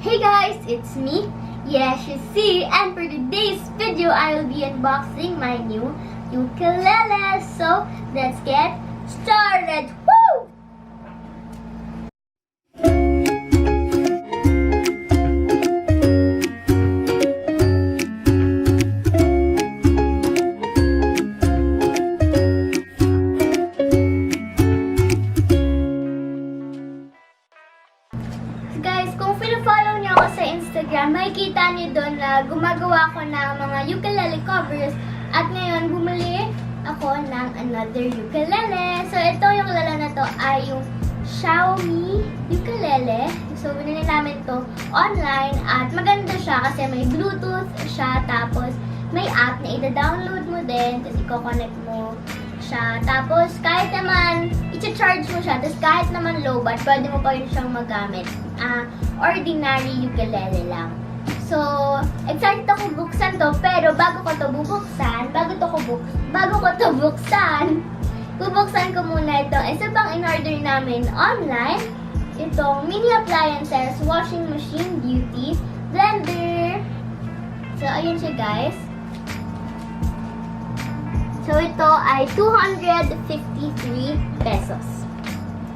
Hey guys, it's me, Yesha, and for today's video, I will be unboxing my new ukulele. So, let's get started. Woo! Guys, kung follow niyo ako sa Instagram, makikita niyo doon na gumagawa ko ng mga ukulele covers. At ngayon, bumili ako ng another ukulele. So, ito yung ukulele na to ay yung Xiaomi ukulele. So, binili namin to online at maganda siya kasi may Bluetooth siya. Tapos, may app na ida-download mo din. Tapos, i-connect mo siya. Tapos, kahit naman, i-charge mo siya. Tapos, kahit naman low bat, pwede mo pa rin siyang magamit. Ordinary ukulele lang. So, excited ako buksan to, pero bago ko to buksan, bubuksan ko muna ito. Isa pang in-order namin online, itong mini appliances, washing machine, beauty, blender. So, ayun siya guys. So, ito ay 253 pesos.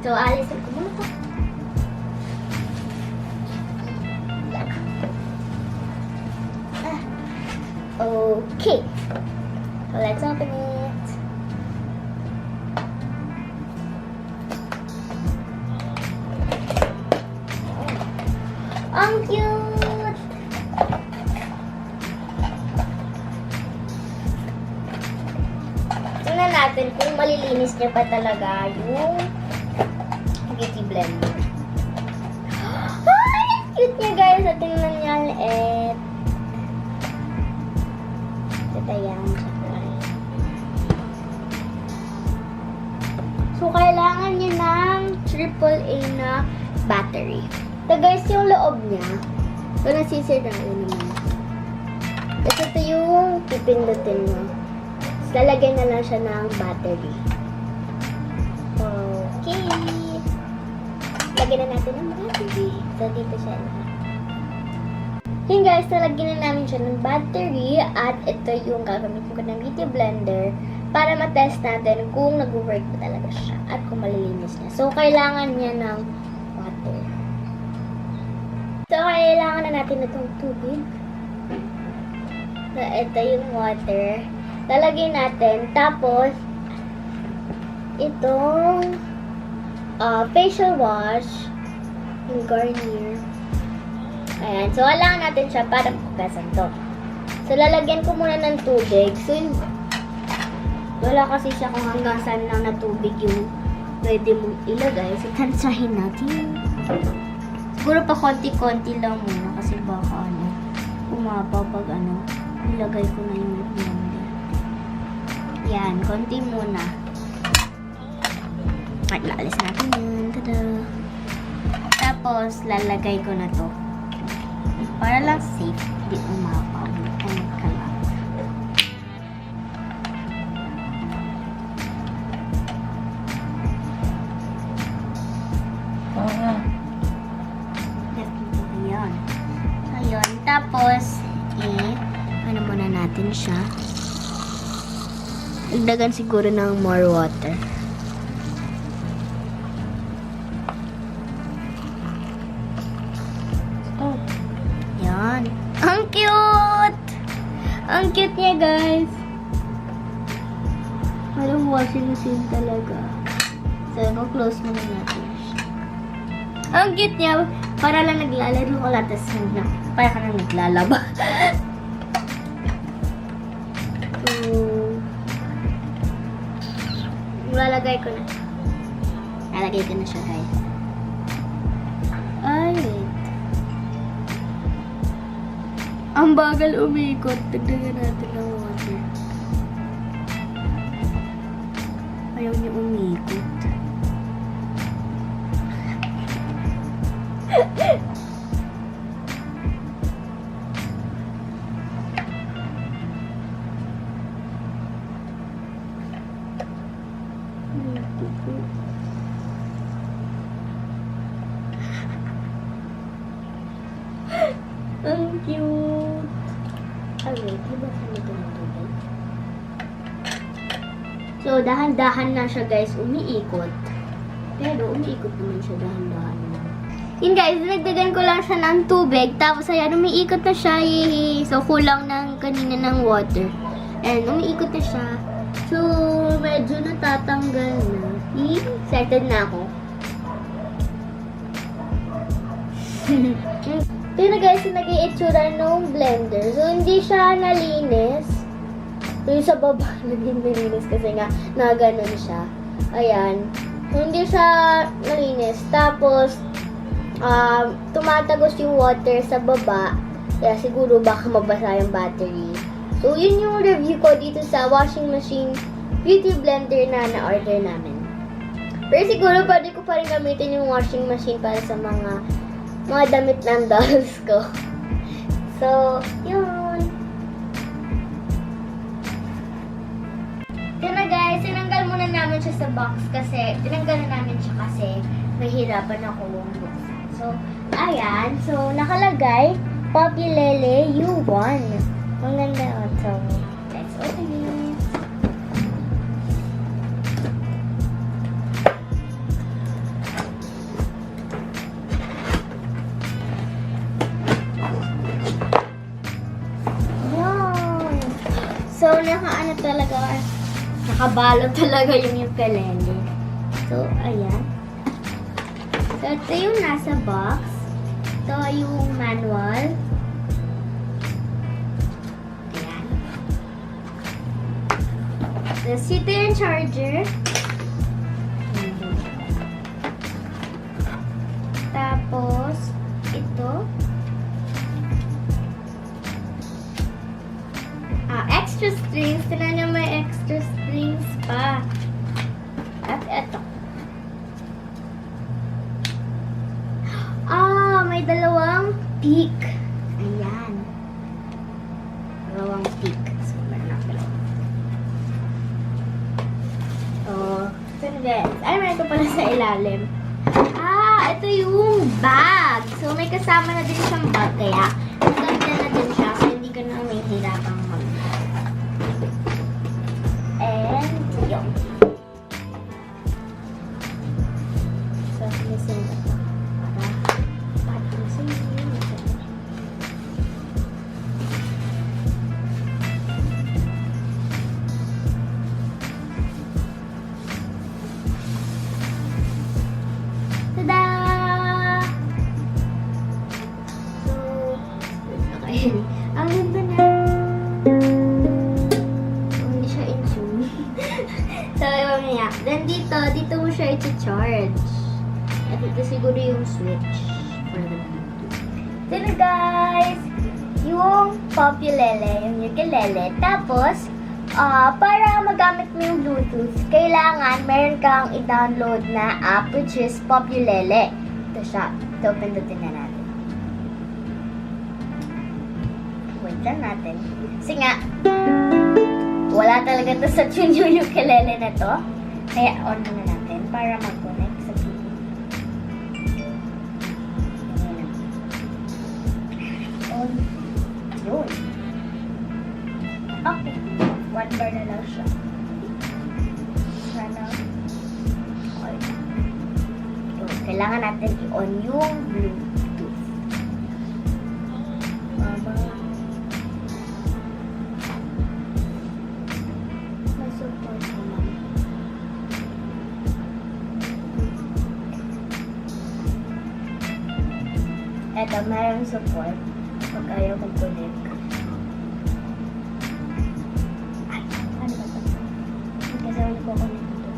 So, alisin ko muna ito. Okay, so let's open it. Ang cute! Tingnan natin kung malilinis niya pa talaga yung beauty blender. Ay, ang cute niya guys! At tingnan niya ulit. Ayan, so, kailangan niya ng AAA na battery. So, guys, yung loob niya, so, nasisiraan naman. Tapos, ito yung pipindutin mo. Tapos, lalagay na lang siya ng battery. Okay. Lagyan na natin ng battery. So, dito siya na. Yun guys, nalagyan na namin siya ng battery at ito yung gagamitin ko ng beauty blender para matest natin kung nag-work ba talaga siya at kung malilinis niya. So, kailangan niya ng water. So, kailangan na natin itong tubig. So, ito yung water. Lalagyan natin. Tapos, itong facial wash, yung Garnier. Ayan. So, kailangan natin siya para pugasan to. So, lalagyan ko muna ng tubig. So, wala kasi siya kung hanggang saan lang na tubig yung pwede mong ilagay. So, tansahin natin. Siguro pa konti-konti lang muna kasi baka umapaw pag ilagay ko na yung blender. Yan. Konti muna. At naalis natin yun. Tada! Tapos, lalagay ko na to. Para lang safe, hindi umapaw. Ay, kalat. Ayan. Ayun. Tapos, ano muna natin siya. Igdagan siguro ng more water. Ang cute! Ang cute niya, guys. Parang washing machine talaga. So, close muna natin siya. Ang cute niya. Para lang naglalaro ko lang. Tapos, para ka lang naglalaba. So, lalagay ko na. Lalagay ko na siya, guys. Ay, wait. Ang bagal umikot. Dagdagan natin ng water. Ayaw niya umikot. Ang cute. Ay, wait. Diba sa nito ng tubig? So, dahan-dahan na siya, guys. Umiikot. Pero, umiikot naman siya dahan-dahan na. Yun, guys. Dinagdagan ko lang siya ng tubig. Tapos, ayan, umiikot na siya. Yay! So, kulang ng kanina ng water. And, umiikot na siya. So, medyo natatanggal na. Excited na ako. Ito na guys, yung nag-iitsura ng blender. So, hindi siya nalinis. So, yung sa baba, naging nalinis kasi nga, na ganun siya. Ayan. So, hindi siya nalinis. Tapos, tumatagos yung water sa baba. Kaya siguro baka mabasa yung battery. So, yun yung review ko dito sa washing machine beauty blender na na-order namin. Pero siguro, pwede ko pa rin gamitin yung washing machine para sa mga damit ng dolls ko. So, yun. Ito na guys, tinanggal muna namin siya sa box kasi, tinanggal na namin siya kasi mahirapan ako buksan. So, ayan. So, nakalagay, Ukelele U1. Ang ganda yun. So, let's open it. So, nakabalot talaga yung ukulele. So, ayan. So, ito yung nasa box. Ito yung manual. Ayan. Tapos, ito yung charger. Tapos, ito. Extra strings. Tignan niyo, may extra strings pa. At eto. May dalawang peak. Ayan. Dalawang peak. So, meron ako dalawa. Ito guys. Ay, meron ko pala sa ilalim. Ito yung bag. So, may kasama na din siyang bag. Kaya, maganda na din siya. So, hindi ka na may hirapang and yun. So, listen na ito. Para listen yun. Tada! So, okay. Ang ganda na. Then dito mo siya i-charge. At ito siguro yung switch for the Bluetooth. Then guys, yung Ukelele, yung ukulele. Tapos, para magamit mo yung Bluetooth, kailangan meron kang i-download na app which is Ukelele. Ito siya. Ito, pindutin na natin. Wait lang natin. Kasi nga, wala talaga to sa tune yung ukulele na to. Kaya on na natin para mag-connect sa TV. On. Yun. Okay. One bar na lang siya. Sana. Okay. Yun. Kailangan natin i-on yung Bluetooth. May support naman. Eto, mayroong support pag ayaw mag-connect. Ay, ano ba ito? Kasi ako nagko-connect ito.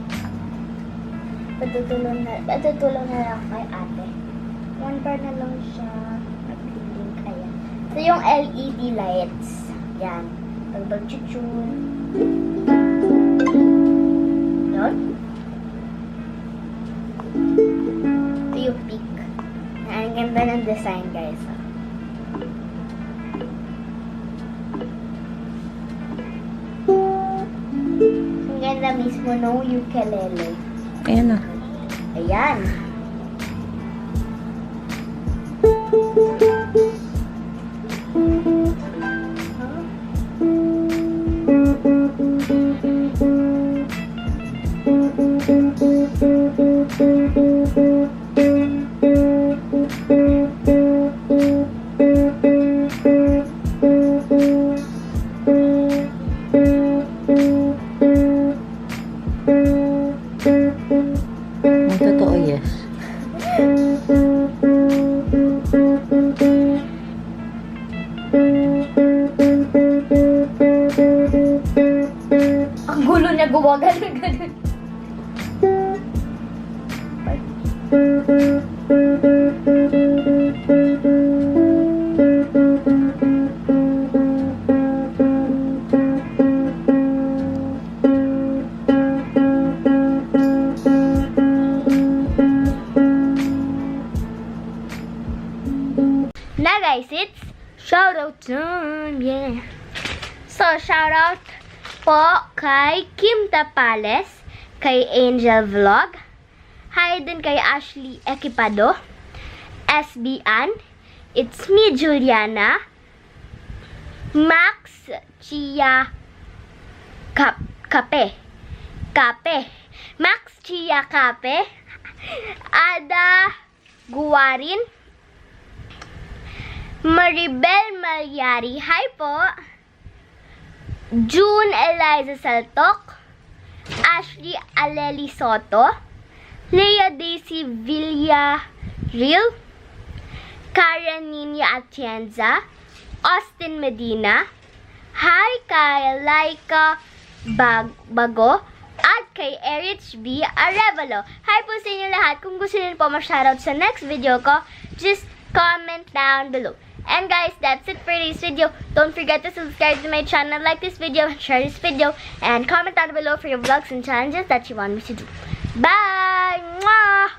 Patutulong na lang kay ate. One bar na lang siya. Mag-link, ayan. So, yung LED lights. Yan. Pag-chuchun. Yun. Ito yung peak. Ang ganda ng design, guys. Ang ganda mismo ng ukulele. Ayan na. Ayan. Na guys, it's shoutout time. Yeah. So, shoutout po kay Kim Tapales, kay Angel Vlog, hi din kay Ashley Equipado, SB Ann, It's Me Juliana, Max Chia Kape, Max Chia Kape, Ada Guwarin, Maribel Malyari, hi po, June Eliza Saltok, Ashley Aleli Soto, Leah Daisy Villarreal, Karen Nina Atienza, Austin Medina, hi kay Laika Bago, at kay Erich B. Arevalo. Hi po sa inyo lahat. Kung gusto niyo po ma-shoutout sa next video ko, just comment down below. And guys, that's it for this video. Don't forget to subscribe to my channel, like this video, and share this video. And comment down below for your vlogs and challenges that you want me to do. Bye! Mwah!